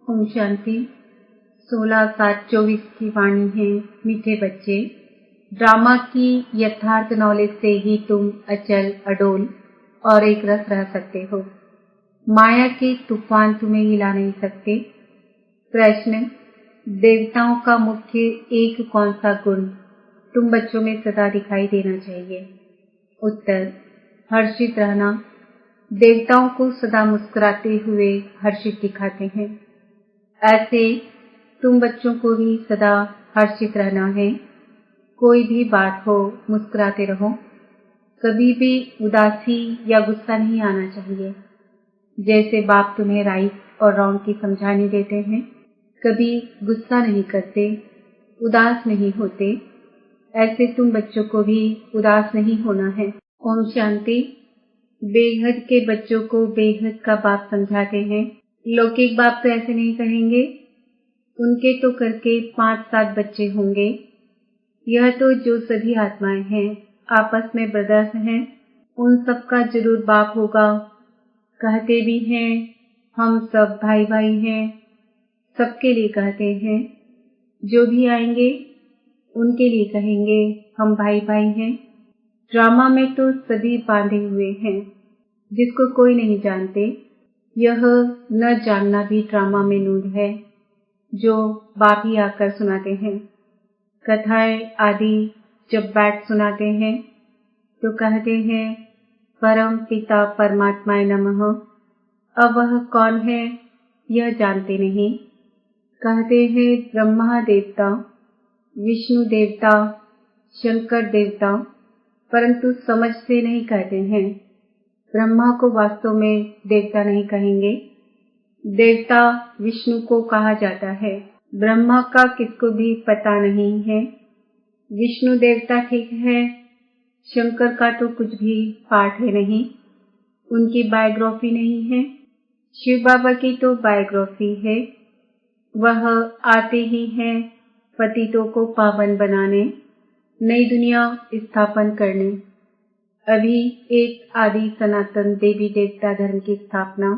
ओम शांति। 16/7/24 की वाणी है। मीठे बच्चे, ड्रामा की यथार्थ नॉलेज से ही तुम अचल, अडोल और एक रस रह सकते हो। माया के तूफान तुम्हें हिला नहीं सकते। प्रश्न: देवताओं का मुख्य एक कौन सा गुण तुम बच्चों में सदा दिखाई देना चाहिए? उत्तर: हर्षित रहना। देवताओं को सदा मुस्कुराते हुए हर्षित दिखाते हैं। ऐसे तुम बच्चों को भी सदा हर्षित रहना है। कोई भी बात हो, मुस्कुराते रहो। कभी भी उदासी या गुस्सा नहीं आना चाहिए। जैसे बाप तुम्हें राइट और रॉन्ग की समझानी देते हैं, कभी गुस्सा नहीं करते, उदास नहीं होते। ऐसे तुम बच्चों को भी उदास नहीं होना है। ओम शांति। बेहद के बच्चों को बेहद का बाप समझाते हैं। लौकिक बाप तो ऐसे नहीं कहेंगे। उनके तो करके 5-7 बच्चे होंगे। यह तो जो सभी आत्माएं हैं, आपस में ब्रदर्स हैं, उन सबका जरूर बाप होगा। कहते भी हैं हम सब भाई भाई हैं, सबके लिए कहते हैं। जो भी आएंगे उनके लिए कहेंगे हम भाई भाई हैं। ड्रामा में तो सभी बांधे हुए हैं, जिसको कोई नहीं जानते। यह न जानना भी ड्रामा में नूर है, जो बाप ही आकर सुनाते हैं। कथाएं आदि जब बैठ सुनाते हैं तो कहते हैं परम पिता परमात्माय नमः। अब वह कौन है यह जानते नहीं। कहते हैं ब्रह्मा देवता, विष्णु देवता, शंकर देवता, परंतु समझ से नहीं कहते हैं। ब्रह्मा को वास्तव में देवता नहीं कहेंगे। देवता विष्णु को कहा जाता है। ब्रह्मा का किसको भी पता नहीं है। विष्णु देवता ठीक है, शंकर का तो कुछ भी पाठ है नहीं, उनकी बायोग्राफी नहीं है। शिव बाबा की तो बायोग्राफी है। वह आते ही हैं पतितों को पावन बनाने, नई दुनिया स्थापन करने। अभी एक आदि सनातन देवी देवता धर्म की स्थापना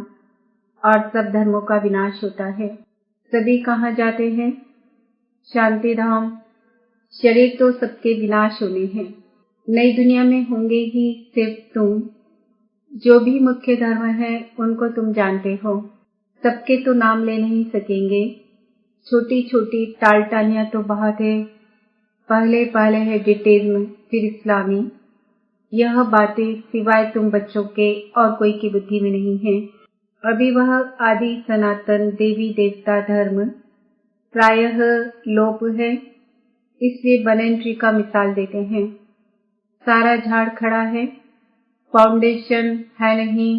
और सब धर्मों का विनाश होता है। सभी कहाँ जाते हैं? शांति धाम। शरीर तो सबके विनाश होने हैं। नई दुनिया में होंगे ही सिर्फ तुम। जो भी मुख्य धर्म है उनको तुम जानते हो। सबके तो नाम ले नहीं सकेंगे। छोटी छोटी टालटालियां तो बहुत है। पहले है ब्रिटिज्म, फिर इस्लामी। यह बातें सिवाय तुम बच्चों के और कोई की बुद्धि में नहीं है। अभी वह आदि सनातन देवी देवता धर्म प्रायः लोप है। इसलिए बनन ट्री का मिसाल देते हैं। सारा झाड़ खड़ा है, फाउंडेशन है नहीं।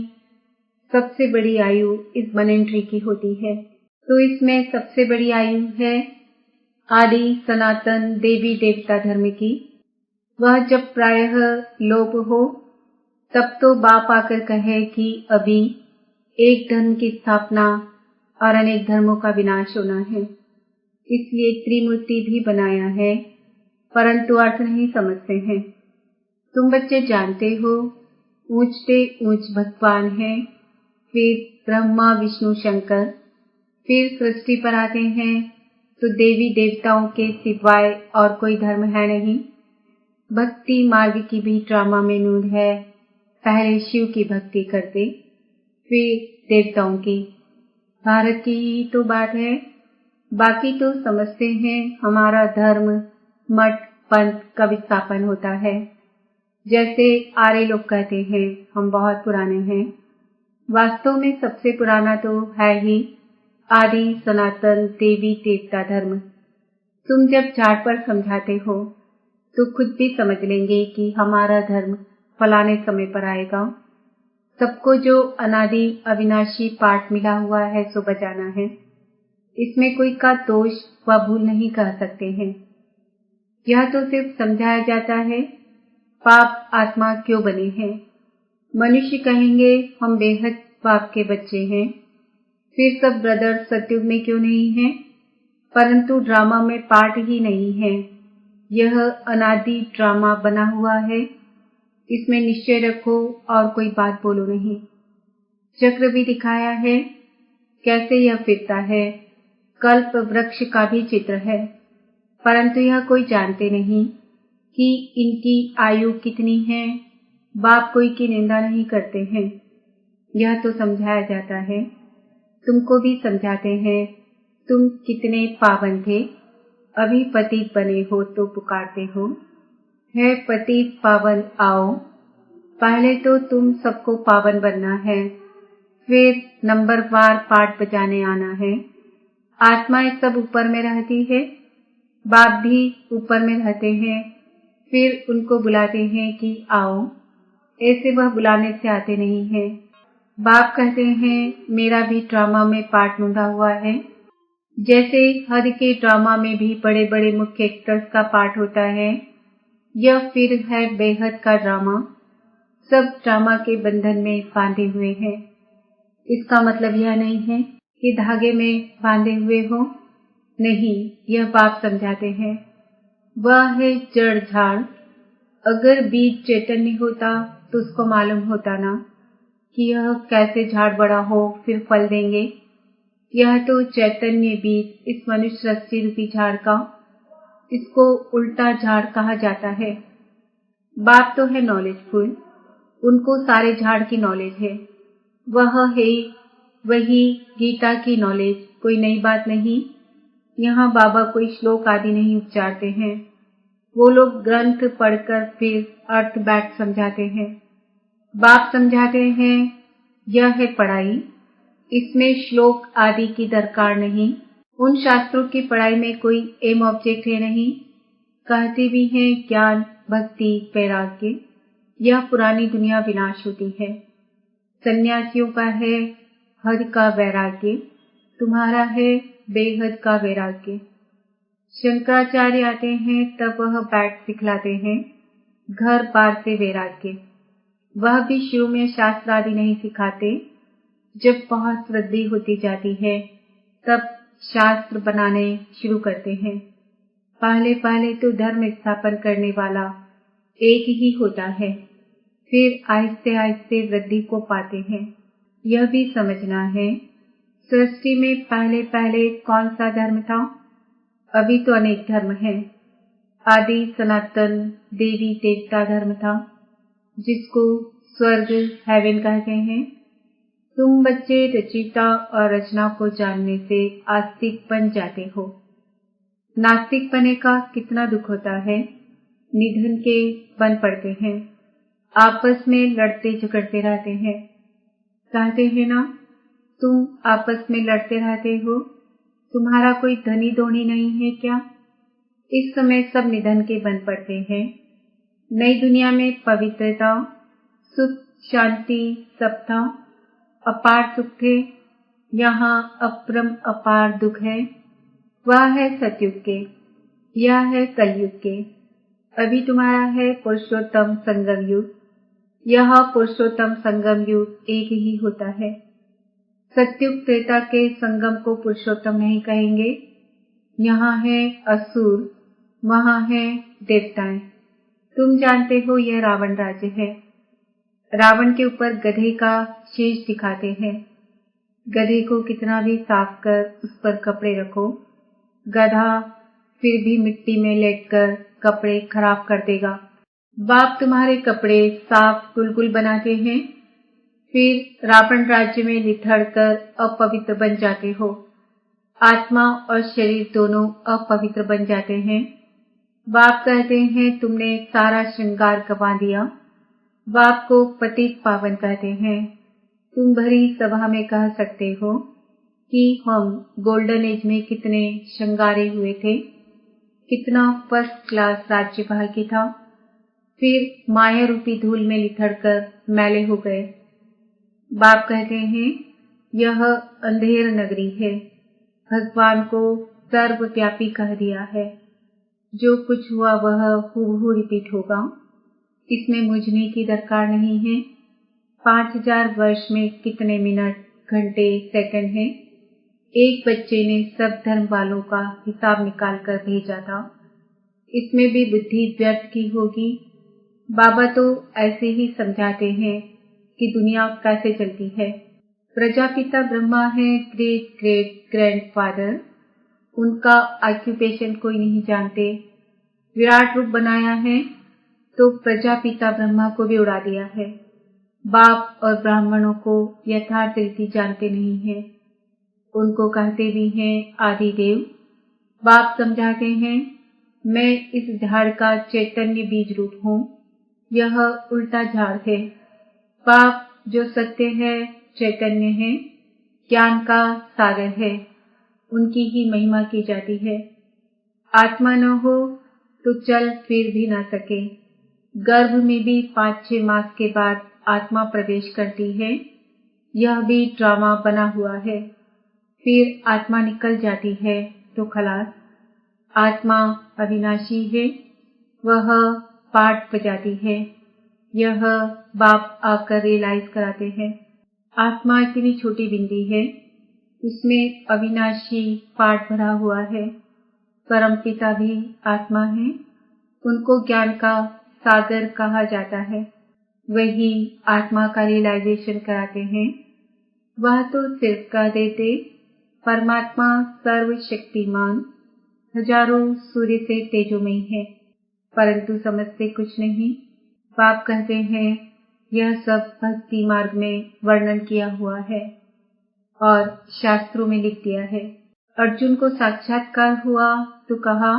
सबसे बड़ी आयु इस बनन ट्री की होती है। तो इसमें सबसे बड़ी आयु है आदि सनातन देवी देवता धर्म की। वह जब प्रायः लोप हो, तब तो बाप आकर कहे कि अभी एक धर्म की स्थापना और अनेक धर्मों का विनाश होना है। इसलिए त्रिमूर्ति भी बनाया है, परंतु अर्थ नहीं समझते हैं। तुम बच्चे जानते हो ऊंच से ऊंच भगवान है, फिर ब्रह्मा विष्णु शंकर, फिर सृष्टि पर आते हैं तो देवी देवताओं के सिवाय और कोई धर्म है नहीं। भक्ति मार्ग की भी ड्रामा में नूर है। पहले शिव की भक्ति करते, फिर देवताओं की। भारत की ही तो बात है। बाकी तो समझते हैं हमारा धर्म मठ पंथ का विस्थापन होता है। जैसे आर्य लोग कहते हैं हम बहुत पुराने हैं। वास्तव में सबसे पुराना तो है ही आदि सनातन देवी देवता धर्म। तुम जब झाड़ पर समझाते हो तो खुद भी समझ लेंगे कि हमारा धर्म फलाने समय पर आएगा। सबको जो अनादि अविनाशी पाठ मिला हुआ है सो बजाना है। इसमें कोई का दोष व भूल नहीं कह सकते हैं। यह तो सिर्फ समझाया जाता है पाप आत्मा क्यों बने हैं। मनुष्य कहेंगे हम बेहद पाप के बच्चे हैं। फिर सब ब्रदर सतयुग में क्यों नहीं हैं? परंतु ड्रामा में पार्ट ही नहीं है। यह अनादि ड्रामा बना हुआ है। इसमें निश्चय रखो और कोई बात बोलो नहीं। चक्र भी दिखाया है। कैसे यह फिरता है, कल्प वृक्ष का भी चित्र है, परंतु यह कोई जानते नहीं कि इनकी आयु कितनी है। बाप कोई की निंदा नहीं करते हैं, यह तो समझाया जाता है। तुमको भी समझाते हैं, तुम कितने पावन थे, अभी पतित बने हो तो पुकारते हो, है पतित पावन आओ। पहले तो तुम सबको पावन बनना है, फिर नंबरवार पाठ बजाने आना है। आत्माएं सब ऊपर में रहती है, बाप भी ऊपर में रहते हैं, फिर उनको बुलाते हैं कि आओ। ऐसे वह बुलाने से आते नहीं हैं। बाप कहते हैं मेरा भी ड्रामा में पार्ट बंधा हुआ है। जैसे हद के ड्रामा में भी बड़े बड़े मुख्य एक्टर्स का पार्ट होता है, यह फिर है बेहद का ड्रामा। सब ड्रामा के बंधन में बांधे हुए हैं। इसका मतलब यह नहीं है कि धागे में बांधे हुए हो, नहीं, यह बाप समझाते हैं। वह है जड़ झाड़। अगर बीज चैतन्य होता तो उसको मालूम होता ना कि यह कैसे झाड़ बड़ा हो फिर फल देंगे। यह तो चैतन्य बीज इस मनुष्य सृष्टि रूपी झाड़ का, इसको उल्टा झाड़ कहा जाता है। बाप तो है नॉलेजफुल, उनको सारे झाड़ की नॉलेज है। वह है वही गीता की नॉलेज, कोई नई बात नहीं। यहाँ बाबा कोई श्लोक आदि नहीं उच्चारते हैं, वो लोग ग्रंथ पढ़कर फिर अर्थ बैठ समझाते हैं। बाप समझाते हैं यह है पढ़ाई, इसमें श्लोक आदि की दरकार नहीं। उन शास्त्रों की पढ़ाई में कोई एम ऑब्जेक्ट है नहीं। कहते भी हैं ज्ञान भक्ति वैराग्य, यह पुरानी दुनिया विनाश होती है। सन्यासियों का है हद का वैराग्य, तुम्हारा है बेहद का वैराग्य। शंकराचार्य आते हैं तब वह बैठ सिखलाते हैं घर बार से वैराग्य। वह भी शुरू में शास्त्र आदि नहीं सिखाते, जब बहुत वृद्धि होती जाती है तब शास्त्र बनाने शुरू करते हैं। पहले पहले तो धर्म स्थापन करने वाला एक ही होता है, फिर आहिस्ते आहिस्ते वृद्धि को पाते हैं। यह भी समझना है सृष्टि में पहले पहले कौन सा धर्म था। अभी तो अनेक धर्म हैं। आदि सनातन देवी देवता धर्म था, जिसको स्वर्ग हेवन कहते हैं। तुम बच्चे रचयिता और रचना को जानने से आस्तिक बन जाते हो। नास्तिक बने का कितना दुख होता है, निधन के बन पड़ते हैं, आपस में लड़ते झगड़ते रहते हैं। कहते हैं ना, तुम आपस में लड़ते रहते हो, तुम्हारा कोई धनी धोनी नहीं है क्या। इस समय सब निधन के बन पड़ते हैं। नई दुनिया में पवित्रता सुख शांति सब था, अपार सुख थे, यहाँ अपरम अपार दुख है। वह है सतयुग के, यह है कलयुग के। अभी तुम्हारा है पुरुषोत्तम संगम युग, यह पुरुषोत्तम संगम युग एक ही होता है। सतयुग त्रेता के संगम को पुरुषोत्तम नहीं कहेंगे। यहाँ है असुर, वहाँ है देवताएं। तुम जानते हो यह रावण राज्य है। रावण के ऊपर गधे का शेष दिखाते हैं। गधे को कितना भी साफ कर उस पर कपड़े रखो, गधा फिर भी मिट्टी में लेटकर कपड़े खराब कर देगा। बाप तुम्हारे कपड़े साफ गुलगुल बनाते हैं, फिर रावण राज्य में निथर कर अपवित्र बन जाते हो। आत्मा और शरीर दोनों अपवित्र बन जाते हैं। बाप कहते हैं तुमने सारा श्रृंगार गंवा दिया। बाप को पतित पावन कहते हैं। तुम भरी सभा में कह सकते हो कि हम गोल्डन एज में कितने श्रृंगारे हुए थे, कितना फर्स्ट क्लास राज्य भाग्य था, फिर माया रूपी धूल में लिथड़कर मैले हो गए। बाप कहते हैं यह अंधेर नगरी है, भगवान को सर्वव्यापी कह दिया है। जो कुछ हुआ वह हूबहू रिपीट होगा, इसमें मुझने की दरकार नहीं है। 5000 वर्ष में कितने मिनट घंटे सेकंड हैं। एक बच्चे ने सब धर्म वालों का हिसाब निकाल कर भेजा था, इसमें भी बुद्धि व्यर्थ की होगी। बाबा तो ऐसे ही समझाते हैं कि दुनिया कैसे चलती है। प्रजापिता ब्रह्मा है ग्रेट ग्रेट ग्रैंडफादर, उनका ऑक्यूपेशन कोई नहीं जानते। विराट रूप बनाया है तो प्रजापिता ब्रह्मा को भी उड़ा दिया है। बाप और ब्राह्मणों को यथार्थ रीति जानते नहीं है, उनको कहते भी हैं आदिदेव। बाप समझाते हैं मैं इस झाड़ का चैतन्य बीज रूप हूँ, यह उल्टा झाड़ है। बाप जो सत्य है, चैतन्य है, ज्ञान का सागर है, उनकी ही महिमा की जाती है। आत्मा न हो तो चल फिर भी न सके। गर्भ में भी 5-6 मास के बाद आत्मा प्रवेश करती है, यह भी ड्रामा बना हुआ है। फिर आत्मा निकल जाती है तो खलास। आत्मा अविनाशी है, वह पाठ बजाती है, यह बाप आकर रियलाइज कराते हैं। आत्मा इतनी छोटी बिंदी है, उसमें अविनाशी पाठ भरा हुआ है। परमपिता भी आत्मा है, उनको ज्ञान का सागर कहा जाता है, वही आत्मा का रियलाइजेशन कराते हैं। वह तो सिर्फ कह देते परमात्मा सर्वशक्तिमान, हजारों सूर्य से तेजोमयी है, परंतु समझते कुछ नहीं। बाप कहते हैं यह सब भक्ति मार्ग में वर्णन किया हुआ है और शास्त्रों में लिख दिया है। अर्जुन को साक्षात्कार हुआ तो कहा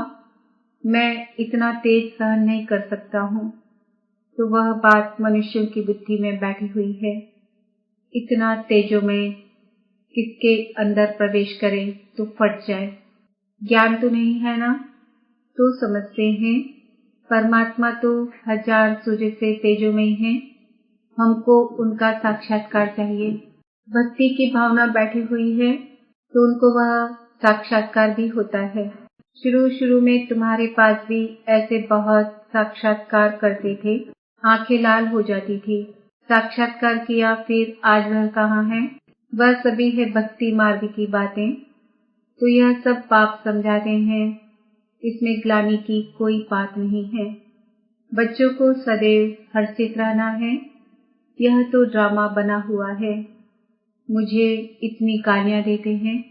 मैं इतना तेज सहन नहीं कर सकता हूँ, तो वह बात मनुष्यों की बुद्धि में बैठी हुई है। इतना तेजोमय किसके अंदर प्रवेश करे तो फट जाए। ज्ञान तो नहीं है ना, तो समझते हैं परमात्मा तो 1000 सूर्य से तेजोमय है, हमको उनका साक्षात्कार चाहिए। भक्ति की भावना बैठी हुई है तो उनको वह साक्षात्कार भी होता है। शुरू में तुम्हारे पास भी ऐसे बहुत साक्षात्कार करते थे, आंखें लाल हो जाती थी। साक्षात्कार किया फिर आज वह कहाँ है? वह सभी है भक्ति मार्ग की बातें। तो यह सब बाप समझाते हैं, इसमें ग्लानि की कोई बात नहीं है। बच्चों को सदैव हर्षित रहना है, यह तो ड्रामा बना हुआ है। मुझे इतनी गालियां देते हैं,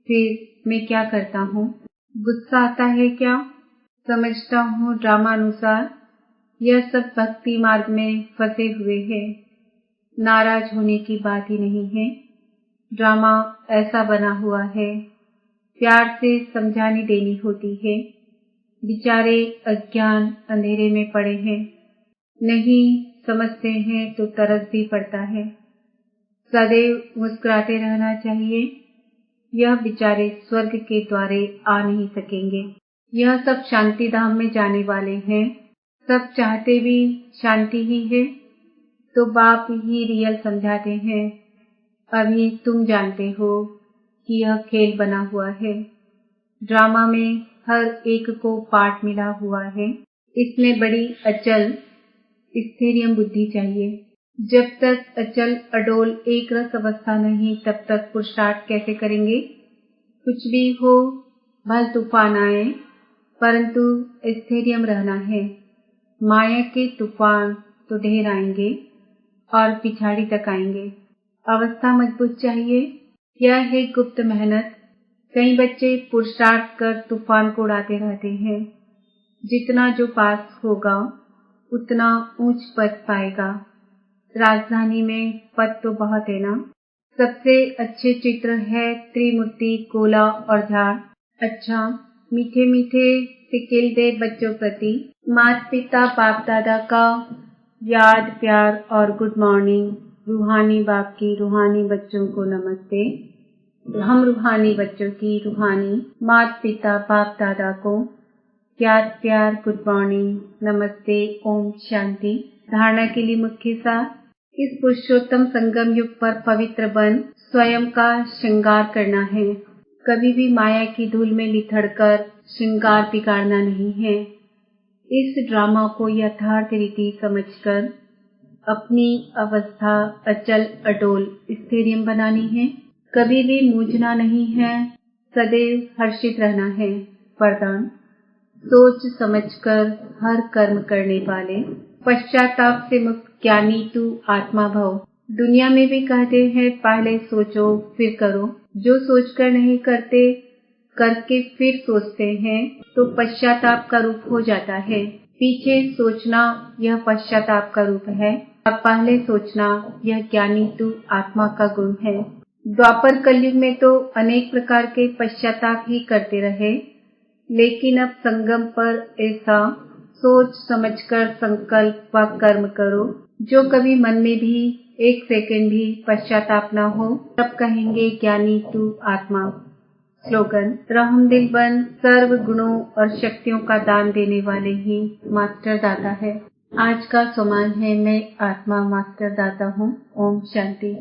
फिर मैं क्या करता हूँ? गुस्सा आता है क्या? समझता हूँ ड्रामा अनुसार यह सब भक्ति मार्ग में फंसे हुए हैं। नाराज होने की बात ही नहीं है, ड्रामा ऐसा बना हुआ है, प्यार से समझाने देनी होती है। बेचारे अज्ञान अंधेरे में पड़े हैं, नहीं समझते हैं तो तरस भी पड़ता है। सदैव मुस्कुराते रहना चाहिए, यह बेचारे स्वर्ग के द्वारे आ नहीं सकेंगे। यह सब शांति धाम में जाने वाले हैं, सब चाहते भी शांति ही है, तो बाप ही रियल समझाते हैं। अभी तुम जानते हो कि यह खेल बना हुआ है, ड्रामा में हर एक को पार्ट मिला हुआ है, इसमें बड़ी अचल स्थिरियम बुद्धि चाहिए। जब तक अचल अडोल एक रस अवस्था नहीं, तब तक पुरुषार्थ कैसे करेंगे? कुछ भी हो, भल तूफान आए, परंतु स्थैर्य रहना है। माया के तूफान तो ढेर आएंगे और पिछाड़ी तक आएंगे। अवस्था मजबूत चाहिए, यह है गुप्त मेहनत। कई बच्चे पुरुषार्थ कर तूफान को उड़ाते रहते हैं। जितना जो पास होगा उतना ऊंच पद पाएगा। राजधानी में पद तो बहुत है ना। सबसे अच्छे चित्र है त्रिमूर्ति, गोला और झाड़। अच्छा, मीठे मीठे सिकिल दे बच्चों प्रति माता पिता बाप दादा का याद प्यार और गुड मॉर्निंग। रूहानी बाप की रूहानी बच्चों को नमस्ते। हम रूहानी बच्चों की रूहानी माता पिता बाप दादा को याद प्यार गुड मॉर्निंग नमस्ते ओम शांति। धारणा के लिए मुख्य सार, इस पुरुषोत्तम संगम युग पर पवित्र बन स्वयं का श्रृंगार करना है। कभी भी माया की धूल में लिथड़कर श्रृंगार बिगाड़ना नहीं है। इस ड्रामा को यथार्थ रीति समझकर अपनी अवस्था अचल अडोल स्थिरियम बनानी है। कभी भी मूझना नहीं है, सदैव हर्षित रहना है। वरदान, सोच समझकर हर कर्म करने वाले, पश्चाताप से मुक्त ज्ञानी तू आत्मा भव। दुनिया में भी कहते हैं पहले सोचो फिर करो। जो सोचकर नहीं करते, करके फिर सोचते हैं तो पश्चाताप का रूप हो जाता है। पीछे सोचना यह पश्चाताप का रूप है और पहले सोचना यह ज्ञानी तू आत्मा का गुण है। द्वापर कलयुग में तो अनेक प्रकार के पश्चाताप ही करते रहे, लेकिन अब संगम पर ऐसा सोच समझकर संकल्प व कर्म करो जो कभी मन में भी एक सेकंड भी पश्चाताप न हो, तब कहेंगे ज्ञानी तू आत्मा। स्लोगन: रहमदिल बन सर्व गुणों और शक्तियों का दान देने वाले ही मास्टर दाता है। आज का सम्मान है मैं आत्मा मास्टर दाता हूँ। ओम शांति।